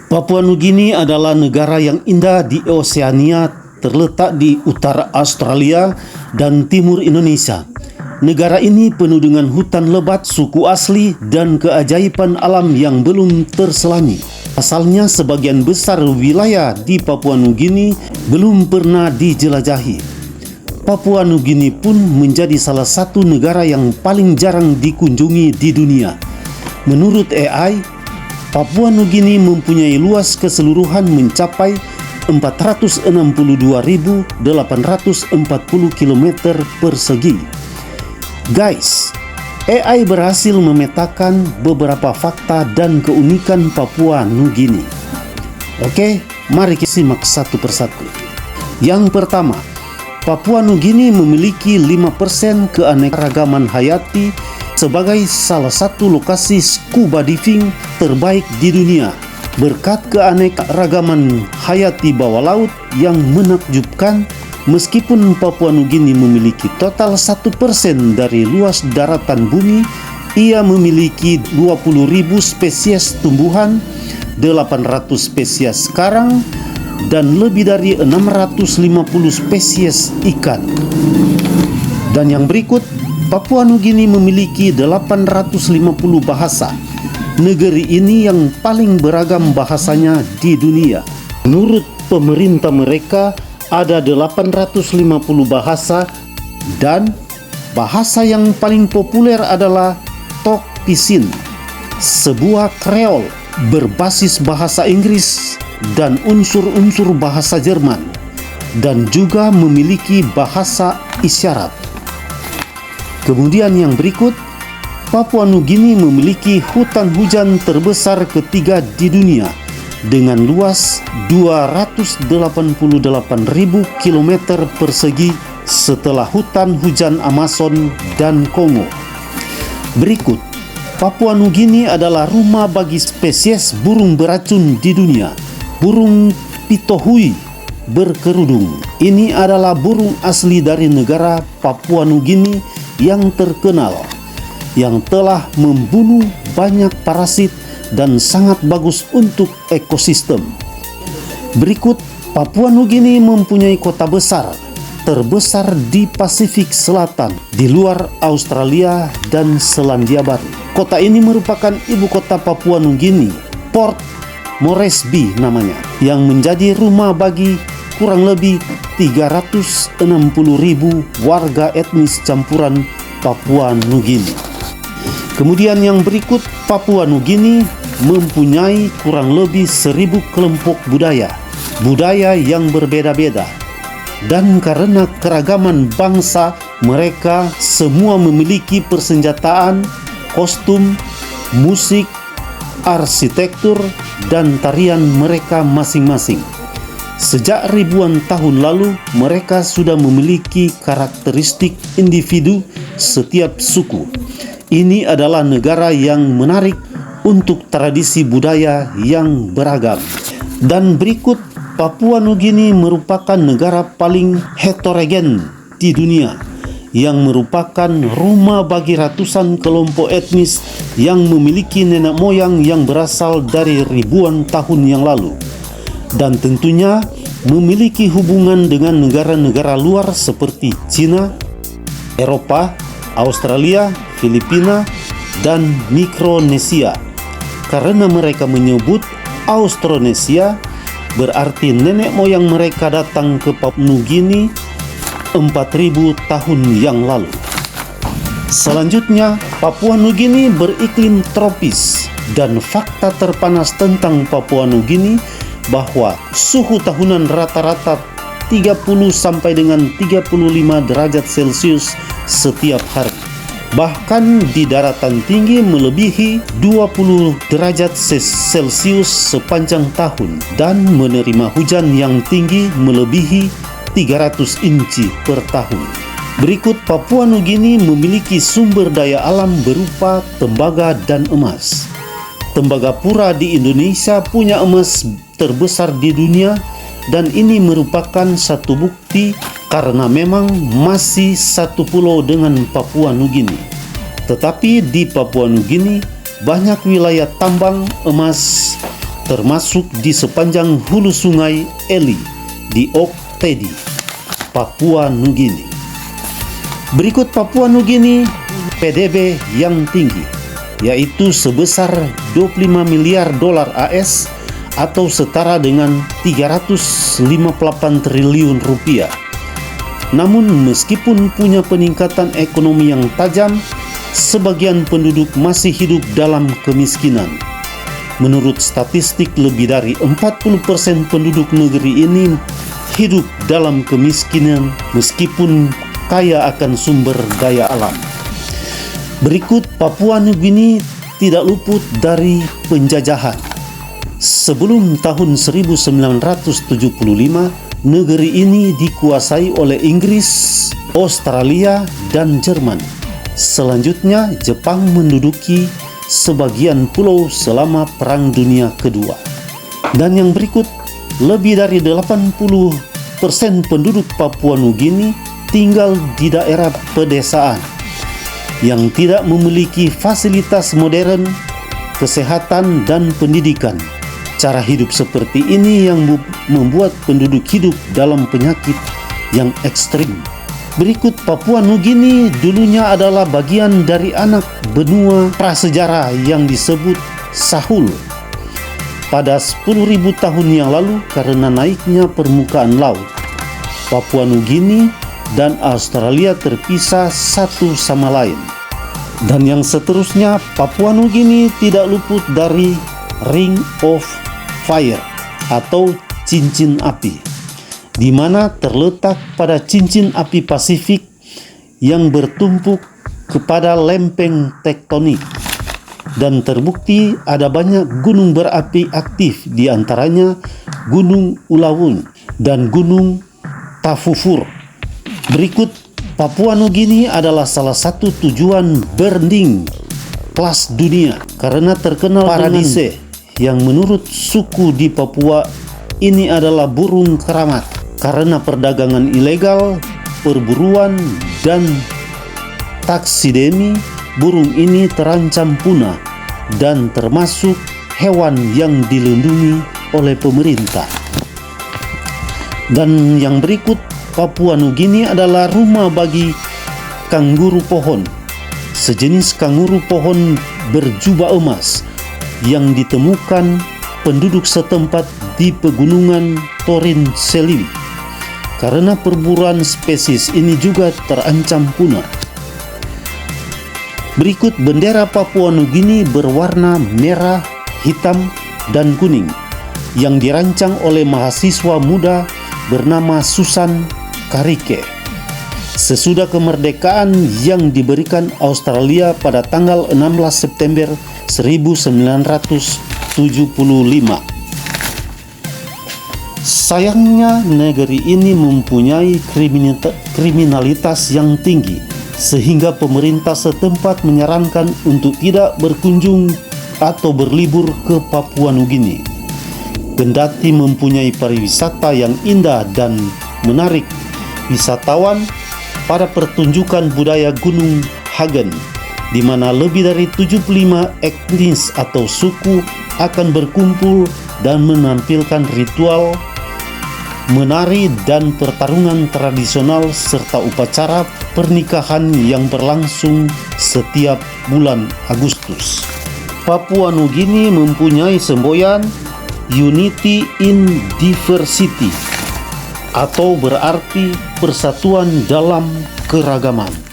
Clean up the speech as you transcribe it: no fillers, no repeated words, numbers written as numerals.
Papua Nugini adalah negara yang indah di Oseania, terletak di utara Australia dan timur Indonesia. Negara ini penuh dengan hutan lebat, suku asli, dan keajaiban alam yang belum terselami. Asalnya sebagian besar wilayah di Papua Nugini belum pernah dijelajahi. Papua Nugini pun menjadi salah satu negara yang paling jarang dikunjungi di dunia. Menurut AI, Papua Nugini mempunyai luas keseluruhan mencapai 462.840 km persegi. Guys, AI berhasil memetakan beberapa fakta dan keunikan Papua Nugini. Oke, mari kita simak satu persatu. Yang pertama, Papua Nugini memiliki 5% keanekaragaman hayati sebagai salah satu lokasi scuba diving terbaik di dunia. Berkat keanekaragaman hayati bawah laut yang menakjubkan, meskipun Papua Nugini memiliki total 1% dari luas daratan bumi, ia memiliki 20.000 spesies tumbuhan, 800 spesies karang, dan lebih dari 650 spesies ikan. Dan yang berikut, Papua Nugini memiliki 850 bahasa. Negeri ini yang paling beragam bahasanya di dunia. Menurut pemerintah mereka, ada 850 bahasa, dan bahasa yang paling populer adalah Tok Pisin, sebuah Kreol berbasis bahasa Inggris dan unsur-unsur bahasa Jerman, dan juga memiliki bahasa isyarat. Kemudian yang berikut, Papua Nugini memiliki hutan hujan terbesar ketiga di dunia dengan luas 288.000 km persegi setelah hutan hujan Amazon dan Kongo. Berikut, Papua Nugini adalah rumah bagi spesies burung beracun di dunia. Burung pitohui berkerudung. Ini adalah burung asli dari negara Papua Nugini yang terkenal, yang telah membunuh banyak parasit dan sangat bagus untuk ekosistem. Berikut, Papua Nugini mempunyai kota besar, terbesar di Pasifik Selatan, di luar Australia dan Selandia Baru. Kota ini merupakan ibu kota Papua Nugini, Port Moresby namanya, yang menjadi rumah bagi kurang lebih 360.000 warga etnis campuran Papua Nugini. Kemudian yang berikut, Papua Nugini mempunyai kurang lebih 1.000 kelompok budaya yang berbeda-beda. Dan karena keragaman bangsa mereka, semua memiliki persenjataan, kostum, musik, arsitektur, dan tarian mereka masing-masing. Sejak ribuan tahun lalu, mereka sudah memiliki karakteristik individu setiap suku. Ini adalah negara yang menarik untuk tradisi budaya yang beragam. Dan berikut, Papua Nugini merupakan negara paling heterogen di dunia, yang merupakan rumah bagi ratusan kelompok etnis yang memiliki nenek moyang yang berasal dari ribuan tahun yang lalu, dan tentunya memiliki hubungan dengan negara-negara luar seperti Cina, Eropa, Australia, Filipina, dan Mikronesia. Karena mereka menyebut Austronesia, berarti nenek moyang mereka datang ke Papua Nugini 4.000 tahun yang lalu. Selanjutnya, Papua Nugini beriklim tropis, dan fakta terpanas tentang Papua Nugini bahwa suhu tahunan rata-rata 30 sampai dengan 35 derajat Celcius setiap hari. Bahkan di daratan tinggi melebihi 20 derajat Celcius sepanjang tahun, dan menerima hujan yang tinggi melebihi 300 inci per tahun. Berikut, Papua Nugini memiliki sumber daya alam berupa tembaga dan emas. Tembagapura di Indonesia punya emas terbesar di dunia, dan ini merupakan satu bukti karena memang masih satu pulau dengan Papua Nugini. Tetapi di Papua Nugini banyak wilayah tambang emas termasuk di sepanjang hulu sungai Eli di Ok Tedi, Papua Nugini. Berikut Papua Nugini PDB yang tinggi, yaitu sebesar 25 miliar dolar AS atau setara dengan 358 triliun rupiah. Namun meskipun punya peningkatan ekonomi yang tajam, sebagian penduduk masih hidup dalam kemiskinan. Menurut statistik, lebih dari 40% penduduk negeri ini hidup dalam kemiskinan meskipun kaya akan sumber daya alam. Berikut Papua Nugini tidak luput dari penjajahan. Sebelum tahun 1975, negeri ini dikuasai oleh Inggris, Australia, dan Jerman. Selanjutnya, Jepang menduduki sebagian pulau selama Perang Dunia Kedua. Dan yang berikut, lebih dari 80% penduduk Papua Nugini tinggal di daerah pedesaan yang tidak memiliki fasilitas modern, kesehatan, dan pendidikan. Cara hidup seperti ini yang membuat penduduk hidup dalam penyakit yang ekstrim. Berikut Papua Nugini dulunya adalah bagian dari anak benua prasejarah yang disebut Sahul. Pada 10.000 tahun yang lalu, karena naiknya permukaan laut, Papua Nugini dan Australia terpisah satu sama lain. Dan yang seterusnya, Papua Nugini tidak luput dari Ring of Fire atau cincin api, di mana terletak pada cincin api Pasifik yang bertumpuk kepada lempeng tektonik, dan terbukti ada banyak gunung berapi aktif, di antaranya Gunung Ulawun dan Gunung Tafufur. Berikut Papua Nugini adalah salah satu tujuan burning kelas dunia karena terkenal paradise yang menurut suku di Papua ini adalah burung keramat. Karena perdagangan ilegal, perburuan, dan taksidemi, burung ini terancam punah dan termasuk hewan yang dilindungi oleh pemerintah. Dan yang berikut, Papua Nugini adalah rumah bagi kanguru pohon, sejenis kanguru pohon berjubah emas yang ditemukan penduduk setempat di pegunungan Torin Seliwi. Karena perburuan spesies ini juga terancam punah. Berikut bendera Papua Nugini berwarna merah, hitam, dan kuning yang dirancang oleh mahasiswa muda bernama Susan Karike sesudah kemerdekaan yang diberikan Australia pada tanggal 16 September 1975. Sayangnya negeri ini mempunyai kriminalitas yang tinggi, sehingga pemerintah setempat menyarankan untuk tidak berkunjung atau berlibur ke Papua Nugini. Kendati mempunyai pariwisata yang indah dan menarik wisatawan pada pertunjukan budaya Gunung Hagen, di mana lebih dari 75 etnis atau suku akan berkumpul dan menampilkan ritual, menari, dan pertarungan tradisional serta upacara pernikahan yang berlangsung setiap bulan Agustus. Papua Nugini mempunyai semboyan Unity in Diversity atau berarti persatuan dalam keragaman.